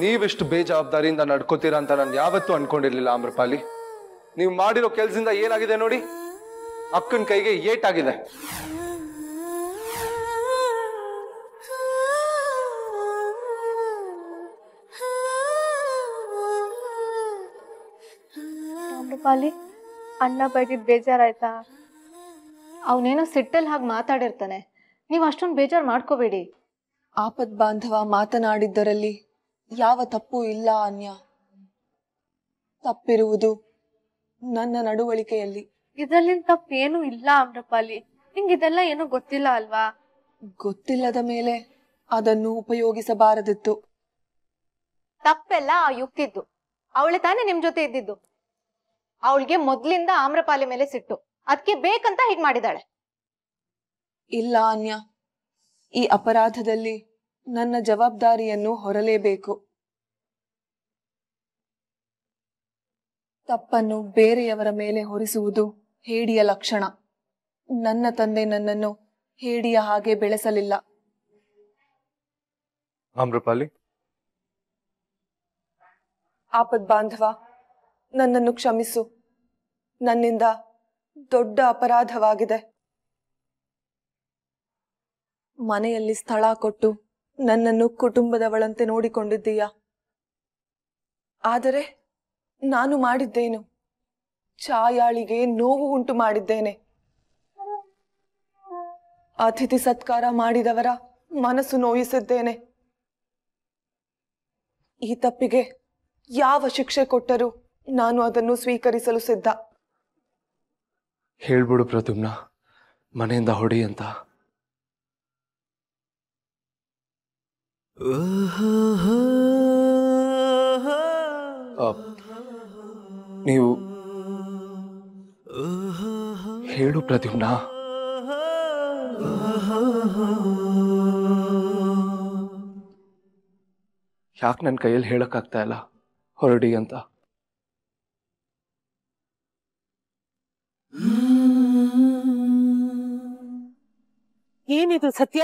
ನೀವಿಷ್ಟು ಬೇಜವಾಬ್ದಾರಿಯಿಂದ ನಡ್ಕೋತೀರಾ ಅಂತ ನಾನು ಯಾವತ್ತೂ ಅನ್ಕೊಂಡಿರ್ಲಿಲ್ಲ ಆಮ್ರಪಾಲಿ. ನೀವು ಮಾಡಿರೋ ಕೆಲ್ಸದಿಂದ ಏನಾಗಿದೆ ನೋಡಿ, ಅಕ್ಕನ ಕೈಗೆ ಏಟಾಗಿದೆ. ಆಮ್ರಪಾಲಿ, ಅಣ್ಣ ಬೈದಿದ್ ಬೇಜಾರಾಯ್ತಾ? ಅವನೇನೋ ಸಿಟ್ಟಲ್ಲಿ ಹಾಗೆ ಮಾತಾಡಿರ್ತಾನೆ, ನೀವು ಅಷ್ಟೊಂದು ಬೇಜಾರು ಮಾಡ್ಕೋಬೇಡಿ. ಆಪದ್ ಬಾಂಧವ ಮಾತನಾಡಿದ್ದರಲ್ಲಿ ಯಾವ ತಪ್ಪು ಇಲ್ಲ ಅನ್ಯ. ತಪ್ಪಿರುವುದು ನನ್ನ ನಡವಳಿಕೆಯಲ್ಲಿ. ಇದ್ರಲ್ಲಿನ ತಪ್ಪು ಏನೂ ಇಲ್ಲ ಆಮ್ರಪಾಲಿ. ನಿಂಗೆ ಇದೆಲ್ಲ ಏನೂ ಗೊತ್ತಿಲ್ಲ ಅಲ್ವಾ? ಗೊತ್ತಿಲ್ಲದ ಮೇಲೆ ಅದನ್ನು ಉಪಯೋಗಿಸಬಾರದಿತ್ತು. ತಪ್ಪೆಲ್ಲ ಆ ಯುಕ್ತಿದ್ದು. ಅವಳೆ ತಾನೇ ನಿಮ್ ಜೊತೆ ಇದ್ದಿದ್ದು. ಅವಳಿಗೆ ಮೊದ್ಲಿಂದ ಆಮ್ರಪಾಲಿ ಮೇಲೆ ಸಿಟ್ಟು, ಅದಕ್ಕೆ ಬೇಕಂತ ಹೀಗೆ ಮಾಡಿದಾಳೆ. ಇಲ್ಲ ಅನ್ಯ, ಈ ಅಪರಾಧದಲ್ಲಿ ನನ್ನ ಜವಾಬ್ದಾರಿಯನ್ನು ಹೊರಲೇಬೇಕು. ತಪ್ಪನ್ನು ಬೇರೆಯವರ ಮೇಲೆ ಹೊರಿಸುವುದು ಹೇಡಿಯ ಲಕ್ಷಣ. ನನ್ನ ತಂದೆ ನನ್ನನ್ನು ಹೇಡಿಯ ಹಾಗೆ ಬೆಳೆಸಲಿಲ್ಲ. ಆಮ್ರಪಾಲಿ, ಆಪದ್ ಬಾಂಧವ, ನನ್ನನ್ನು ಕ್ಷಮಿಸು. ನನ್ನಿಂದ ದೊಡ್ಡ ಅಪರಾಧವಾಗಿದೆ. ಮನೆಯಲ್ಲಿ ಸ್ಥಳ ಕೊಟ್ಟು ನನ್ನನ್ನು ಕುಟುಂಬದವಳಂತೆ ನೋಡಿಕೊಂಡಿದ್ದೀಯ. ಆದರೆ ನಾನು ಮಾಡಿದ್ದೇನು? ಛಾಯಾಳಿಗೆ ನೋವು ಉಂಟು ಮಾಡಿದ್ದೇನೆ. ಅತಿಥಿ ಸತ್ಕಾರ ಮಾಡಿದವರ ಮನಸ್ಸು ನೋಯಿಸಿದ್ದೇನೆ. ಈ ತಪ್ಪಿಗೆ ಯಾವ ಶಿಕ್ಷೆ ಕೊಟ್ಟರೂ ನಾನು ಅದನ್ನು ಸ್ವೀಕರಿಸಲು ಸಿದ್ಧ. ಹೇಳ್ಬಿಡು ಪ್ರದ್ಯುಮ್ನ, ಮನೆಯಿಂದ ಹೊಡಿ ಅಂತ. ನೀವು ಹೇಳು ಪ್ರದ್ಯುಮ್ನ. ಯಾಕೆ ನನ್ನ ಕೈಯಲ್ಲಿ ಹೇಳಕ್ಕಾಗ್ತಾ ಇಲ್ಲ ಹೊರಡಿ ಅಂತ? ಏನಿದು ಸತ್ಯ?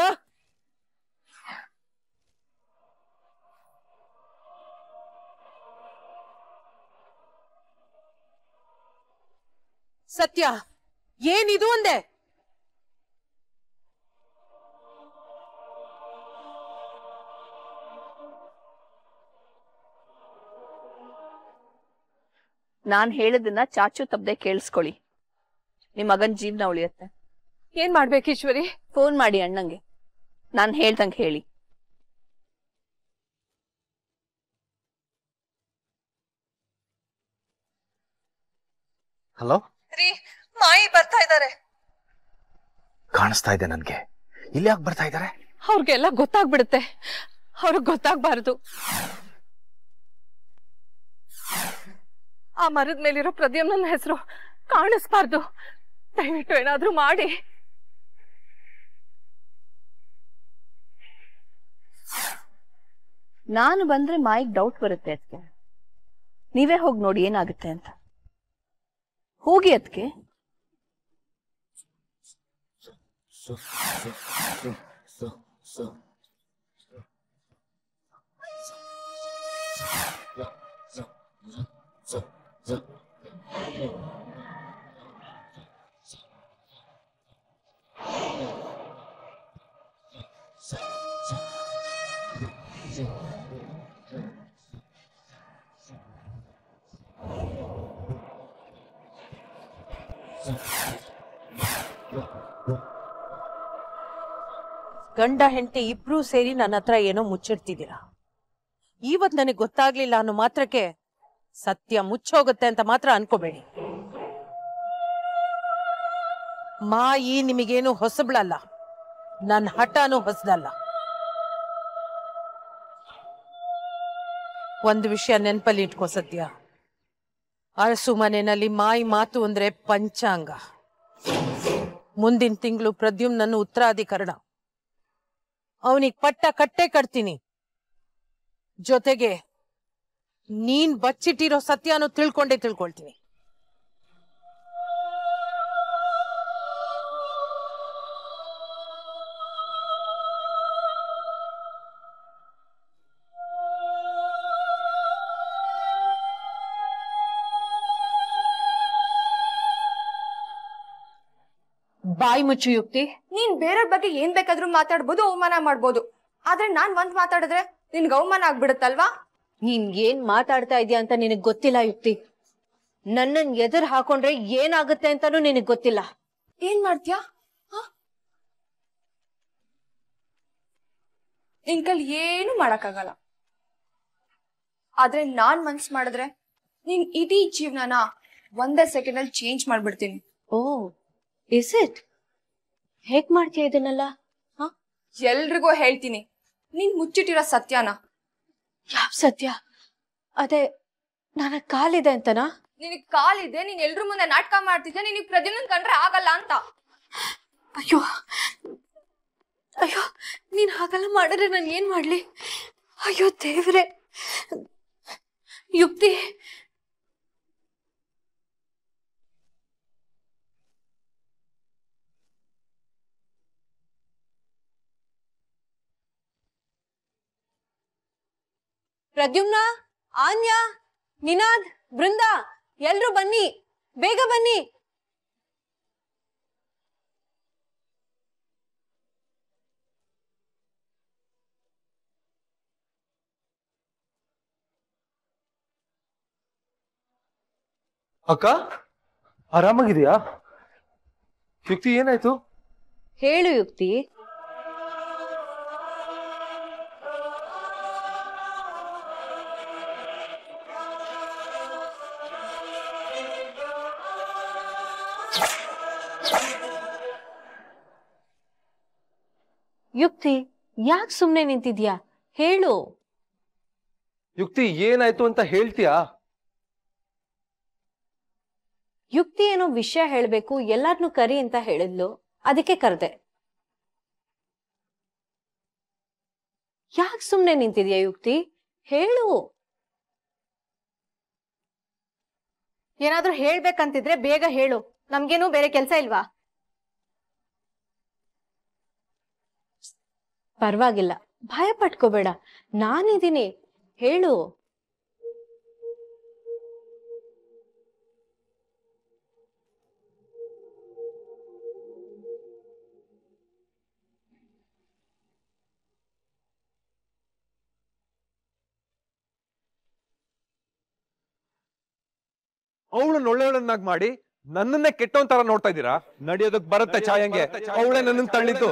ಸತ್ಯ, ಏನಿದು ಅಂದೆ? ನಾನ್ ಹೇಳಿದ್ದನ್ನ ಚಾಚು ತಪ್ಪದೆ ಕೇಳಿಸ್ಕೊಳ್ಳಿ. ನಿಮ್ ಮಗನ್ ಜೀವನ ಉಳಿಯತ್ತೆ. ಏನ್ ಮಾಡ್ಬೇಕು ಈಶ್ವರಿ? ಫೋನ್ ಮಾಡಿ ಅಣ್ಣಂಗೆ, ನಾನ್ ಹೇಳ್ದಂಗೆ ಹೇಳಿ. ಹಲೋ ರೀ, ಮಾಯಿ ಬರ್ತಾ ಇದ್ದಾರೆ. ಕಾಣಿಸ್ತಾ ಇದೆ ನನ್ಗೆ. ಇಲ್ಲಿ ಯಾಕೆ ಬರ್ತಾ ಇದ್ದಾರೆ? ಅವ್ರಿಗೆಲ್ಲ ಗೊತ್ತಾಗ್ಬಿಡುತ್ತೆ. ಅವ್ರಿಗೆ ಗೊತ್ತಾಗ್ಬಾರ್ದು. ಆ ಮರದ ಮೇಲಿರೋ ಪ್ರದ್ಯುಮ್ನ ಹೆಸರು ಕಾಣಿಸ್ಬಾರ್ದು. ದಯವಿಟ್ಟು ಏನಾದ್ರೂ ಮಾಡಿ. ನಾನು ಬಂದ್ರೆ ಮಾಯಿಗೆ ಡೌಟ್ ಬರುತ್ತೆ. ಅದಕ್ಕೆ ನೀವೇ ಹೋಗಿ ನೋಡಿ ಏನಾಗುತ್ತೆ ಅಂತ. ಹೋಗಿ ಅದಕ್ಕೆ. ಗಂಡ ಹೆಂಡತಿ ಇಬ್ರು ಸೇರಿ ನನ್ನ ಹತ್ರ ಏನೋ ಮುಚ್ಚಿಡ್ತಿದ್ದೀರಾ. ಇವತ್ ನನಗೆ ಗೊತ್ತಾಗ್ಲಿಲ್ಲ ಅನ್ನೋ ಮಾತ್ರಕ್ಕೆ ಸತ್ಯ ಮುಚ್ಚೋಗುತ್ತೆ ಅಂತ ಮಾತ್ರ ಅನ್ಕೋಬೇಡಿ. ಮಾಯಿ ನಿಮಗೇನು ಹೊಸಬ್ಳಲ್ಲ, ನನ್ನ ಹಠನೂ ಹೊಸದಲ್ಲ. ಒಂದು ವಿಷಯ ನೆನಪಲ್ಲಿ ಇಟ್ಕೋ ಸತ್ಯ, ಅರಸು ಮನೆಯಲ್ಲಿ ಮಾಯಿ ಮಾತು ಅಂದ್ರೆ ಪಂಚಾಂಗ. ಮುಂದಿನ ತಿಂಗಳು ಪ್ರದ್ಯುಮ್ನನ್ನು ಉತ್ತರಾಧಿಕರಣ, ಅವನಿಗೆ ಪಟ್ಟ ಕಟ್ಟೆ ಕಟ್ತೀನಿ. ಜೊತೆಗೆ ನೀನ್ ಬಚ್ಚಿಟ್ಟಿರೋ ಸತ್ಯನು ತಿಳ್ಕೊಳ್ತೀನಿ. ಬಾಯಿ ಮುಚ್ಚು ಯುಕ್ತಿ. ನೀನ್ ಬೇರೆಯವ್ರ ಬಗ್ಗೆ ಏನ್ ಬೇಕಾದ್ರೂ ಮಾತಾಡ್ಬೋದು, ಅವಮಾನ ಮಾಡ್ಬೋದು. ಆದ್ರೆ ನಾನ್ ಒಂದ್ ಮಾತಾಡಿದ್ರೆ ನಿನ್ಗೆ ಅವಮಾನ ಆಗ್ಬಿಡುತ್ತಲ್ವಾ? ನೀನ್ ಏನ್ ಮಾತಾಡ್ತಾ ಇದೀಯ ಅಂತ ನಿನಗ್ ಗೊತ್ತಿಲ್ಲ ಯುಕ್ತಿ. ನನ್ನನ್ ಎದುರು ಹಾಕೊಂಡ್ರೆ ಏನಾಗುತ್ತೆ ಅಂತಾನೂ ನಿನಗ್ ಗೊತ್ತಿಲ್ಲ. ಏನ್ ಮಾಡ್ತೀಯಾ? ನಿನ್ ಕೈಲಿ ಏನು ಮಾಡಕ್ಕಾಗಲ್ಲ. ಆದ್ರೆ ನಾನ್ ಮನ್ಸ್ ಮಾಡಿದ್ರೆ ನಿನ್ ಇಡೀ ಜೀವನನ ಒಂದೇ ಸೆಕೆಂಡ್ ಅಲ್ಲಿ ಚೇಂಜ್ ಮಾಡ್ಬಿಡ್ತೀನಿ. ಓ, ಇಸ್ ಇಟ್? ಹೇಗ್ ಮಾಡ್ತೀಯ ಇದನ್ನೆಲ್ಲ? ಎಲ್ರಿಗೂ ಹೇಳ್ತೀನಿ ನೀನ್ ಮುಚ್ಚಿಟ್ಟಿರೋ ಸತ್ಯನ. ಯಾವ ಸತ್ಯ? ಅದೇ ನನಗ್ ಕಾಲಿದೆ ಅಂತನಾ? ನಿನಗ್ ಕಾಲಿದೆ, ನೀನ್ ಎಲ್ರ ಮುಂದೆ ನಾಟಕ ಮಾಡ್ತಿದ್ದೆ, ನಿನಗ್ ಪ್ರದ್ಯುಮ್ನನ್ ಕಂಡ್ರೆ ಆಗಲ್ಲ ಅಂತ. ಅಯ್ಯೋ ಅಯ್ಯೋ, ನೀನ್ ಹಾಗೆಲ್ಲ ಮಾಡಿದ್ರೆ ನಾನು ಏನ್ ಮಾಡ್ಲಿ? ಅಯ್ಯೋ ದೇವ್ರೆ. ಯುಕ್ತಿ, ಪ್ರದ್ಯುಮ್ನ, ಆನ್ಯಾ, ನಿನಾದ್, ಬೃಂದಾ, ಎಲ್ರು ಬನ್ನಿ, ಬೇಗ ಬನ್ನಿ. ಅಕ್ಕ, ಆರಾಮಾಗಿದೆಯಾ? ಯುಕ್ತಿ, ಏನಾಯ್ತು? ಹೇಳು ಯುಕ್ತಿ. ಯುಕ್ತಿ, ಯಾಕೆ ಸುಮ್ನೆ ನಿಂತಿದ್ಯಾ? ಹೇಳು. ಯುಕ್ತಿ, ಏನಾಯ್ತು ಅಂತ ಹೇಳ್ತೀಯಾ? ಯುಕ್ತಿ ಏನೋ ವಿಷಯ ಹೇಳ್ಬೇಕು, ಎಲ್ಲಾರ್ನು ಕರಿ ಅಂತ ಹೇಳಿದ್ಲು, ಅದಕ್ಕೆ ಕರೆದೆ. ಯಾಕೆ ಸುಮ್ನೆ ನಿಂತಿದ್ಯಾ ಯುಕ್ತಿ? ಹೇಳು. ಏನಾದ್ರೂ ಹೇಳ್ಬೇಕಂತಿದ್ರೆ ಬೇಗ ಹೇಳು. ನಮ್ಗೇನು ಬೇರೆ ಕೆಲ್ಸ ಇಲ್ವಾ? ಪರವಾಗಿಲ್ಲ, ಭಯ ಪಟ್ಕೋಬೇಡ, ನಾನಿದ್ದೀನಿ, ಹೇಳು. ಅವಳನ್ನ ಒಳ್ಳೆಯವಳನ್ನಾಗಿ ಮಾಡಿ ನನ್ನನ್ನೇ ಕೆಟ್ಟವನ್ ತರ ನೋಡ್ತಾ ಇದ್ದೀರಾ? ನಡೆಯೋದಕ್ ಬರುತ್ತೆ ಛಾಯಂಗೆ. ಅವಳೇ ನನ್ನ ತಳ್ಳಿದ್ದು.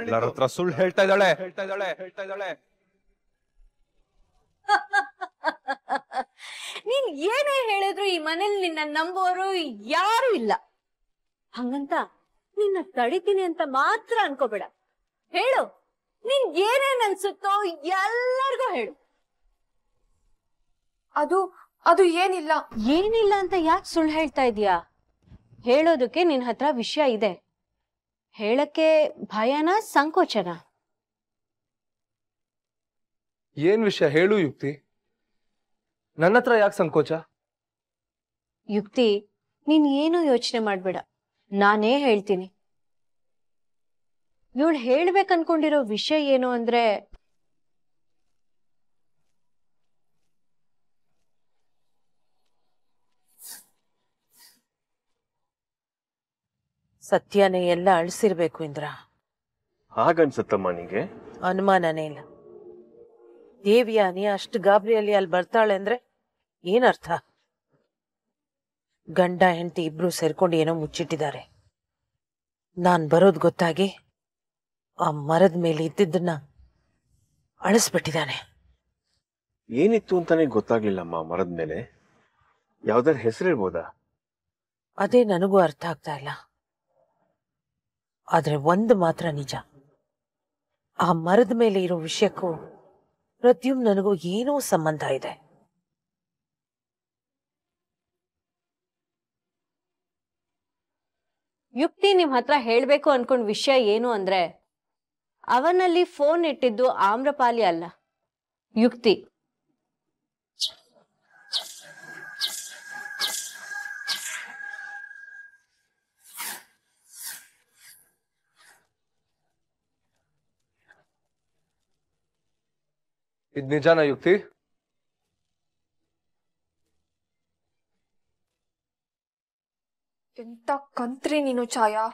ಎಲ್ಲರ ಹತ್ರ ಸುಳ್ಳು ಹೇಳ್ತಾ ಇದ್ದಾಳೆ. ನೀನ್ ಏನೇ ಹೇಳಿದ್ರು ಈ ಮನೇಲಿ ನಿನ್ನ ನಂಬೋರು ಯಾರು ಇಲ್ಲ. ಹಂಗಂತ ನಿನ್ನ ತಡಿತೀನಿ ಅಂತ ಮಾತ್ರ ಅನ್ಕೋಬೇಡ. ಹೇಳು, ನಿನ್ ಏನೇನ್ ಅನ್ಸುತ್ತೋ ಎಲ್ಲರಿಗೂ ಹೇಳು. ಅದು ಏನಿಲ್ಲ. ಏನಿಲ್ಲ ಅಂತ ಯಾಕೆ ಸುಳ್ಳು ಹೇಳ್ತಾ ಇದೀಯಾ? ಹೇಳೋದಕ್ಕೆ ನಿನ್ ಹತ್ರ ವಿಷಯ ಇದೆ. ಹೇಳಕ್ಕೆ ಭಯನ, ಸಂಕೋಚನ? ಏನ್ ವಿಷಯ ಹೇಳು ಯುಕ್ತಿ. ನನ್ನ ಹತ್ರ ಯಾಕೆ ಸಂಕೋಚ? ಯುಕ್ತಿ, ನೀನ್ ಏನು ಯೋಚನೆ ಮಾಡ್ಬೇಡ, ನಾನೇ ಹೇಳ್ತೀನಿ. ಇವಳು ಹೇಳ್ಬೇಕನ್ಕೊಂಡಿರೋ ವಿಷಯ ಏನು ಅಂದ್ರೆ, ಸತ್ಯನೇ ಎಲ್ಲ ಅಳಿಸಿರ್ಬೇಕು ಇಂದ್ರ. ಹಾಗನ್ಸತ್ತಮ್ಮ ನಿಂಗೆ? ಅನುಮಾನನೇ ಇಲ್ಲ. ದೇವಿಯಾನಿ ಅಷ್ಟು ಗಾಬರಿಯಲ್ಲಿ ಅಲ್ಲಿ ಬರ್ತಾಳೆ ಅಂದ್ರೆ ಏನರ್ಥ? ಗಂಡ ಹೆಂಡತಿ ಇಬ್ರು ಸೇರ್ಕೊಂಡು ಏನೋ ಮುಚ್ಚಿಟ್ಟಿದ್ದಾರೆ. ನಾನ್ ಬರೋದ್ ಗೊತ್ತಾಗಿ ಆ ಮರದ ಮೇಲೆ ಇದ್ದಿದ್ದನ್ನ ಅಳಿಸ್ಬಿಟ್ಟಿದ್ದಾನೆ. ಏನಿತ್ತು ಅಂತಾನೆ ಗೊತ್ತಾಗ್ಲಿಲ್ಲಮ್ಮ ಮರದ ಮೇಲೆ. ಯಾವ್ದಾರ ಹೆಸರಿರ್ಬೋದಾ? ಅದೇ ನನಗೂ ಅರ್ಥ ಆಗ್ತಾ ಇಲ್ಲ. ಆದ್ರೆ ಒಂದು ಮಾತ್ರ ನಿಜ, ಆ ಮರದ ಮೇಲೆ ಇರೋ ವಿಷಯಕ್ಕೂ ಪ್ರದ್ಯುಮ್ ನನಗೂ ಏನೋ ಸಂಬಂಧ ಇದೆ. ಯುಕ್ತಿ ನಿಮ್ ಹತ್ರ ಹೇಳ್ಬೇಕು ಅನ್ಕೊಂಡ್ ವಿಷಯ ಏನು ಅಂದ್ರೆ, ಅವನಲ್ಲಿ ಫೋನ್ ಇಟ್ಟಿದ್ದು ಆಮ್ರಪಾಲಿ ಅಲ್ಲ, ಯುಕ್ತಿ. ಇದ್ ನಿಜಾನ ಯುಕ್ತಿ? ಎಂತ ಕಂತ್ರಿ ನೀನು ಛಾಯಾ.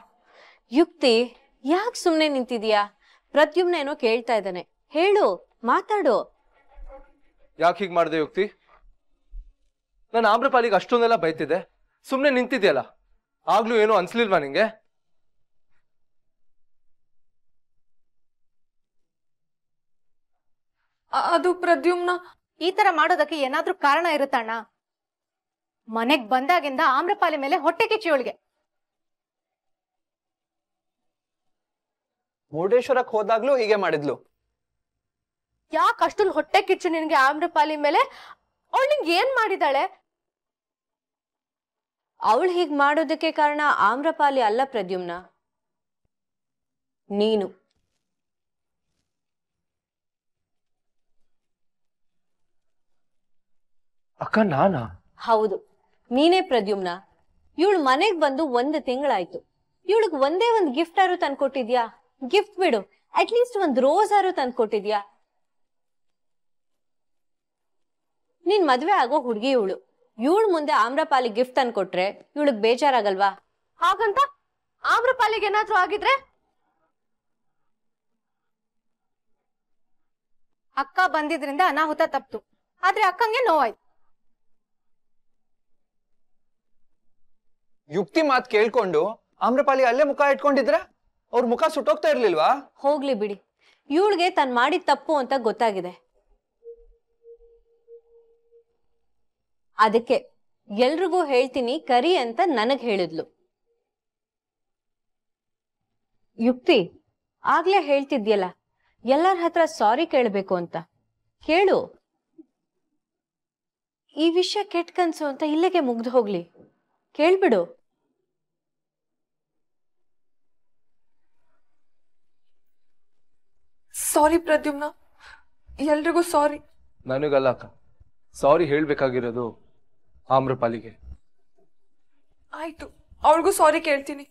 ಯುಕ್ತಿ ಯಾಕೆ ಸುಮ್ನೆ ನಿಂತಿದ್ಯಾ? ಪ್ರದ್ಯುಮ್ನ ಏನೋ ಕೇಳ್ತಾ ಇದ್ದಾನೆ, ಹೇಳು, ಮಾತಾಡು. ಯಾಕೆ ಹೀಗ್ ಮಾಡ್ದೆ ಯುಕ್ತಿ? ನಾನು ಆಮ್ರಪಾಲಿಗೆ ಅಷ್ಟೊಂದೆಲ್ಲ ಬೈತಿದ್ದೆ, ಸುಮ್ನೆ ನಿಂತಿದ್ಯಲ್ಲ, ಆಗ್ಲೂ ಏನೋ ಅನ್ಸ್ಲಿಲ್ವಾ ನಿಂಗೆ? ಅದು ಪ್ರದ್ಯುಮ್ನ ಈ ತರ ಮಾಡೋದಕ್ಕೆ ಏನಾದ್ರೂ ಕಾರಣ ಇರುತ್ತಣ್ಣ. ಮನೆಗ್ ಬಂದಾಗಿಂದ ಆಮ್ರಪಾಲಿ ಮೇಲೆ ಹೊಟ್ಟೆ ಕಿಚ್ಚಿ ಅವಳಿಗೆ. ಮುರುಡೇಶ್ವರಕ್ಕೆ ಹೋದಾಗ್ಲೂ ಹೀಗೆ ಮಾಡಿದ್ಲು. ಯಾಕೆ ಅಷ್ಟೊಂದು ಹೊಟ್ಟೆ ಕಿಚ್ಚು ನಿನ್ಗೆ ಆಮ್ರಪಾಲಿ ಮೇಲೆ? ಅವಳು ನಿಂಗೆ ಏನ್ ಮಾಡಿದಾಳೆ? ಅವಳು ಹೀಗ್ ಮಾಡೋದಕ್ಕೆ ಕಾರಣ ಆಮ್ರಪಾಲಿ ಅಲ್ಲ ಪ್ರದ್ಯುಮ್ನ, ನೀನು. ಅಕ್ಕ ನಾನಾ? ಹೌದು, ನೀನೇ ಪ್ರದ್ಯುಮ್ನ. ಇವಳು ಮನೆಗ್ ಬಂದು 1 ತಿಂಗಳಾಯ್ತು. ಇವಳಿಗೆ ಒಂದೇ ಒಂದು ಗಿಫ್ಟ್ ಆರು ತಂದ್ಕೊಟ್ಟಿದ್ಯಾ? ಗಿಫ್ಟ್ ಬಿಡು, ಅಟ್ಲೀಸ್ಟ್ ಒಂದು ರೋಸ್ ಆರು ತಂದ್ಕೊಟ್ಟಿದ್ಯಾ? ನೀನ್ ಮದ್ವೆ ಆಗೋ ಹುಡುಗಿ ಇವಳು. ಇವಳು ಮುಂದೆ ಆಮ್ರಪಾಲಿ ಗಿಫ್ಟ್ ತಂದ್ಕೊಟ್ರೆ ಇವಳಿಗೆ ಬೇಜಾರಾಗಲ್ವಾ? ಹಾಗಂತ ಆಮ್ರಪಾಲಿಗೆ ಏನಾದ್ರೂ ಆಗಿದ್ರೆ? ಅಕ್ಕ ಬಂದಿದ್ರಿಂದ ಅನಾಹುತ ತಪ್ತು, ಆದ್ರೆ ಅಕ್ಕಂಗೆ ನೋವಾಯ್ತು. ಯುಕ್ತಿ ಮಾತ್ ಕೇಳ್ಕೊಂಡು ಆಮ್ರಪಾಲಿ ಅಲ್ಲೇ ಮುಖ ಇಟ್ಕೊಂಡಿದ್ರೆ ಅವ್ರ ಮುಖ ಸುಟ್ಟೋಗ್ತಾ ಇರ್ಲಿಲ್ವಾ? ಹೋಗ್ಲಿ ಬಿಡಿ, ಇವಳಿಗೆ ತಾನ್ ಮಾಡಿದ ತಪ್ಪು ಅಂತ ಗೊತ್ತಾಗಿದೆ. ಅದಕ್ಕೆ ಎಲ್ರಿಗೂ ಹೇಳ್ತೀನಿ ಕರಿ ಅಂತ ನನಗ್ ಹೇಳಿದ್ಲು. ಯುಕ್ತಿ, ಆಗ್ಲೇ ಹೇಳ್ತಿದ್ಯಲ್ಲ ಎಲ್ಲರ ಹತ್ರ ಸಾರಿ ಕೇಳ್ಬೇಕು ಅಂತ. ಕೇಳು. ಈ ವಿಷಯ ಕೆಟ್ಟ ಕನ್ಸು ಅಂತ ಇಲ್ಲಿಗೆ ಮುಗ್ದು ಹೋಗ್ಲಿ, ಕೇಳ್ಬಿಡು. ಸಾರಿ ಪ್ರದ್ಯುಮ್ನ, ಎಲ್ರಿಗೂ ಸಾರಿ. ನನಗಲ್ಲ ಅಕ್ಕ, ಸಾರಿ ಹೇಳ್ಬೇಕಾಗಿರೋದು ಆಮ್ರಪಾಲಿಗೆ. ಆಯ್ತು, ಅವಳಿಗೂ ಸಾರಿ ಕೇಳ್ತೀನಿ.